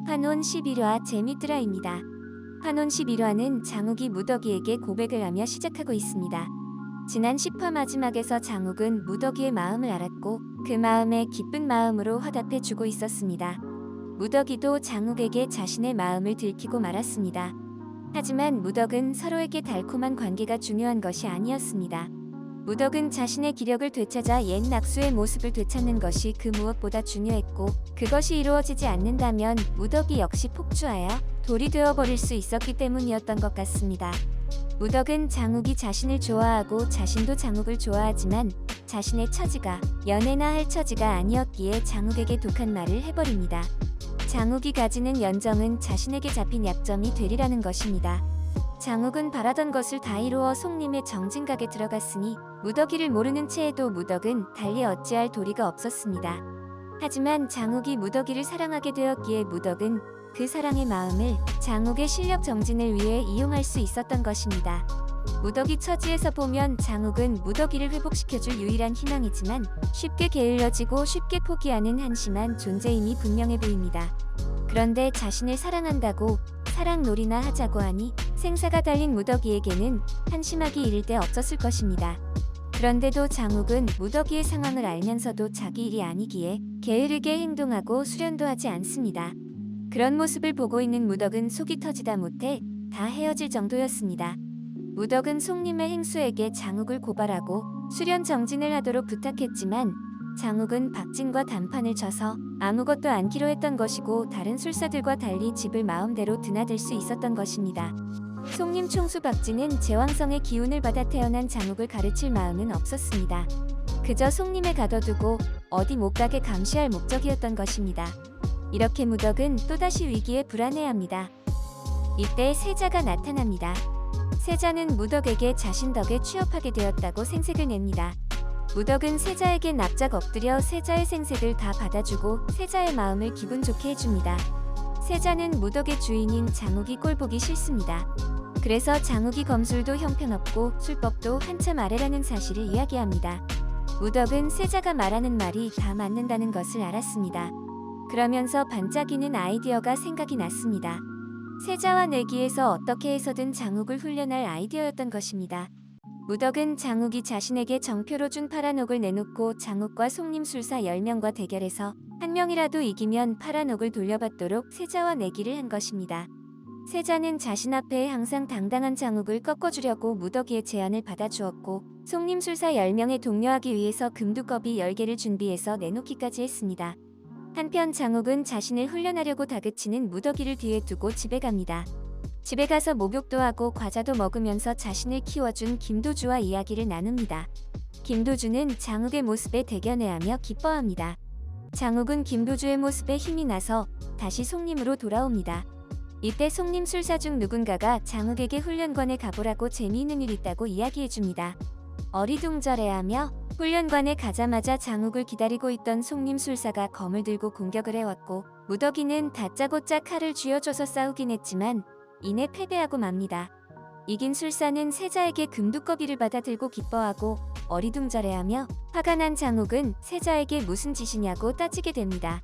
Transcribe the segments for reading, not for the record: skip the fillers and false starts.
환혼 11화 재밌드라입니다. 환혼 11화는 장욱이 무더기에게 고백을 하며 시작하고 있습니다. 지난 10화 마지막에서 장욱은 무더기의 마음을 알았고 그 마음에 기쁜 마음으로 화답해주고 있었습니다. 무더기도 장욱에게 자신의 마음을 들키고 말았습니다. 하지만 무덕은 서로에게 달콤한 관계가 중요한 것이 아니었습니다. 무덕은 자신의 기력을 되찾아 옛 낙수의 모습을 되찾는 것이 그 무엇보다 중요했고 그것이 이루어지지 않는다면 무덕이 역시 폭주하여 돌이 되어버릴 수 있었기 때문이었던 것 같습니다. 무덕은 장욱이 자신을 좋아하고 자신도 장욱을 좋아하지만 자신의 처지가 연애나 할 처지가 아니었기에 장욱에게 독한 말을 해버립니다. 장욱이 가지는 연정은 자신에게 잡힌 약점이 되리라는 것입니다. 장욱은 바라던 것을 다 이루어 송림의 정진각에 들어갔으니 무더기를 모르는 채에도 무덕은 달리 어찌할 도리가 없었습니다. 하지만 장욱이 무더기를 사랑하게 되었기에 무덕은 그 사랑의 마음을 장욱의 실력 정진을 위해 이용할 수 있었던 것입니다. 무더기 처지에서 보면 장욱은 무더기를 회복시켜줄 유일한 희망이지만 쉽게 게을러지고 쉽게 포기하는 한심한 존재임이 분명해 보입니다. 그런데 자신을 사랑한다고 사랑놀이나 하자고 하니 생사가 달린 무더기에게는 한심하기 이를 데 없었을 것입니다. 그런데도 장욱은 무더기의 상황을 알면서도 자기 일이 아니기에 게으르게 행동하고 수련도 하지 않습니다. 그런 모습을 보고 있는 무덕은 속이 터지다 못해 다 헤어질 정도였습니다. 무덕은 송림의 행수에게 장욱을 고발하고 수련 정진을 하도록 부탁했지만 장욱은 박진과 단판을 쳐서 아무것도 않기로 했던 것이고 다른 술사들과 달리 집을 마음대로 드나들 수 있었던 것입니다. 송림 총수 박진은 제왕성의 기운을 받아 태어난 장욱을 가르칠 마음은 없었습니다. 그저 송림에 가둬두고 어디 못 가게 감시할 목적이었던 것입니다. 이렇게 무덕은 또다시 위기에 불안해합니다. 이때 세자가 나타납니다. 세자는 무덕에게 자신 덕에 취업하게 되었다고 생색을 냅니다. 무덕은 세자에게 납작 엎드려 세자의 생색을 다 받아주고 세자의 마음을 기분 좋게 해줍니다. 세자는 무덕의 주인인 장욱이 꼴보기 싫습니다. 그래서 장욱이 검술도 형편없고 술법도 한참 아래라는 사실을 이야기합니다. 무덕은 세자가 말하는 말이 다 맞는다는 것을 알았습니다. 그러면서 반짝이는 아이디어가 생각이 났습니다. 세자와 내기에서 어떻게 해서든 장욱을 훈련할 아이디어였던 것입니다. 무덕은 장욱이 자신에게 정표로 준 파란 옥을 내놓고 장욱과 송림술사 10명과 대결해서 한 명이라도 이기면 파란 옥을 돌려받도록 세자와 내기를 한 것입니다. 세자는 자신 앞에 항상 당당한 장욱을 꺾어주려고 무덕이의 제안을 받아주었고 송림술사 10명에 독려하기 위해서 금두꺼비 10개를 준비해서 내놓기까지 했습니다. 한편 장욱은 자신을 훈련하려고 다그치는 무더기를 뒤에 두고 집에 갑니다. 집에 가서 목욕도 하고 과자도 먹으면서 자신을 키워준 김도주와 이야기를 나눕니다. 김도주는 장욱의 모습에 대견해하며 기뻐합니다. 장욱은 김도주의 모습에 힘이 나서 다시 송림으로 돌아옵니다. 이때 송림 술사 중 누군가가 장욱에게 훈련관에 가보라고 재미있는 일 있다고 이야기해줍니다. 어리둥절해하며 훈련관에 가자마자 장욱을 기다리고 있던 송림술사가 검을 들고 공격을 해왔고 무더기는 다짜고짜 칼을 쥐어줘서 싸우긴 했지만 이내 패배하고 맙니다. 이긴 술사는 세자에게 금두꺼비를 받아 들고 기뻐하고 어리둥절해하며 화가 난 장욱은 세자에게 무슨 짓이냐고 따지게 됩니다.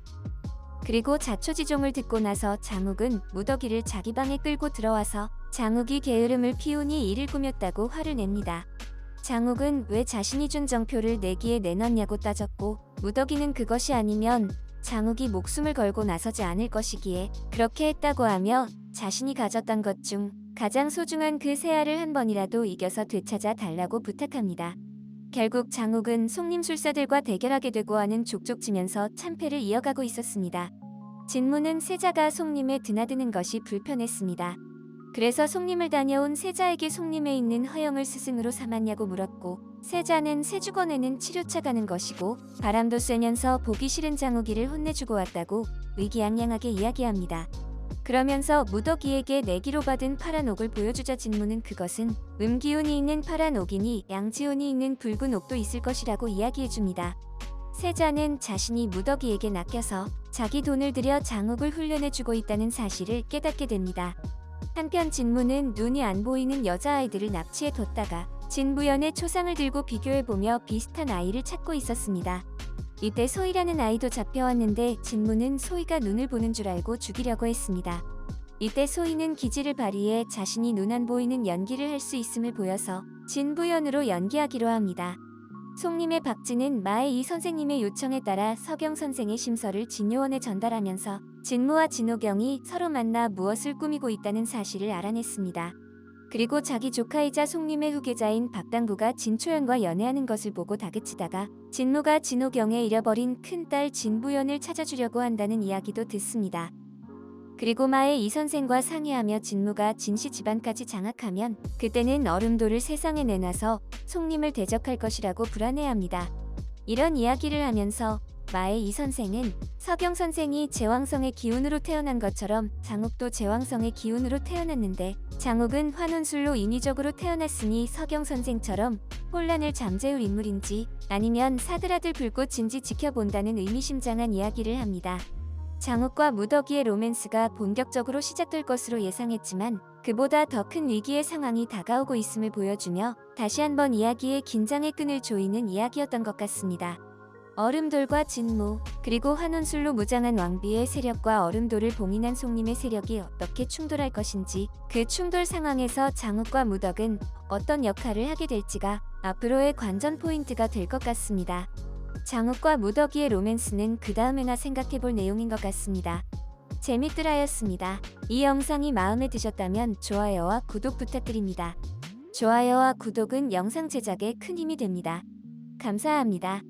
그리고 자초지종을 듣고 나서 장욱은 무더기를 자기 방에 끌고 들어와서 장욱이 게으름을 피우니 이를 꾸몄다고 화를 냅니다. 장욱은 왜 자신이 준 정표를 내기에 내놨냐고 따졌고 무더기는 그것이 아니면 장욱이 목숨을 걸고 나서지 않을 것이기에 그렇게 했다고 하며 자신이 가졌던 것 중 가장 소중한 그 새알을 한 번이라도 이겨서 되찾아 달라고 부탁합니다. 결국 장욱은 송림술사들과 대결하게 되고 하는 족족지면서 참패를 이어가고 있었습니다. 진무는 세자가 송림에 드나드는 것이 불편했습니다. 그래서 송림을 다녀온 세자에게 송림에 있는 허영을 스승으로 삼았냐고 물었고 세자는 세주권에는 치료차 가는 것이고 바람도 쐬면서 보기 싫은 장욱이를 혼내주고 왔다고 의기양양하게 이야기합니다. 그러면서 무더기에게 내기로 받은 파란 옥을 보여주자 진무는 그것은 음기운이 있는 파란 옥이니 양지운이 있는 붉은 옥도 있을 것이라고 이야기해줍니다. 세자는 자신이 무더기에게 낚여서 자기 돈을 들여 장욱을 훈련해주고 있다는 사실을 깨닫게 됩니다. 한편 진무는 눈이 안 보이는 여자아이들을 납치해 뒀다가 진부연의 초상을 들고 비교해보며 비슷한 아이를 찾고 있었습니다. 이때 소희라는 아이도 잡혀왔는데 진무는 소희가 눈을 보는 줄 알고 죽이려고 했습니다. 이때 소희는 기지를 발휘해 자신이 눈 안 보이는 연기를 할 수 있음을 보여서 진부연으로 연기하기로 합니다. 송림의 박진은 마의 이 선생님의 요청에 따라 서경 선생의 심서를 진요원에 전달하면서 진무와 진호경이 서로 만나 무엇을 꾸미고 있다는 사실을 알아냈습니다. 그리고 자기 조카이자 송림의 후계자인 박당구가 진초연과 연애하는 것을 보고 다그치다가 진무가 진호경의 잃어버린 큰딸 진부연을 찾아주려고 한다는 이야기도 듣습니다. 그리고 마의 이 선생과 상의하며 진무가 진씨 집안까지 장악하면 그때는 얼음돌을 세상에 내놔서 송림을 대적할 것이라고 불안해합니다. 이런 이야기를 하면서 마의 이 선생은 서경 선생이 제왕성의 기운으로 태어난 것처럼 장욱도 제왕성의 기운으로 태어났는데 장욱은 환혼술로 인위적으로 태어났으니 서경 선생처럼 혼란을 잠재울 인물인지 아니면 사드라들 불꽃인지 지켜본다는 의미심장한 이야기를 합니다. 장욱과 무더기의 로맨스가 본격적으로 시작될 것으로 예상했지만 그보다 더 큰 위기의 상황이 다가오고 있음을 보여주며 다시 한번 이야기의 긴장의 끈을 조이는 이야기였던 것 같습니다. 얼음돌과 진무, 그리고 환혼술로 무장한 왕비의 세력과 얼음돌을 봉인한 송림의 세력이 어떻게 충돌할 것인지, 그 충돌 상황에서 장욱과 무덕은 어떤 역할을 하게 될지가 앞으로의 관전 포인트가 될 것 같습니다. 장욱과 무더기의 로맨스는 그 다음에나 생각해볼 내용인 것 같습니다. 재밌더라였습니다. 이 영상이 마음에 드셨다면 좋아요와 구독 부탁드립니다. 좋아요와 구독은 영상 제작에 큰 힘이 됩니다. 감사합니다.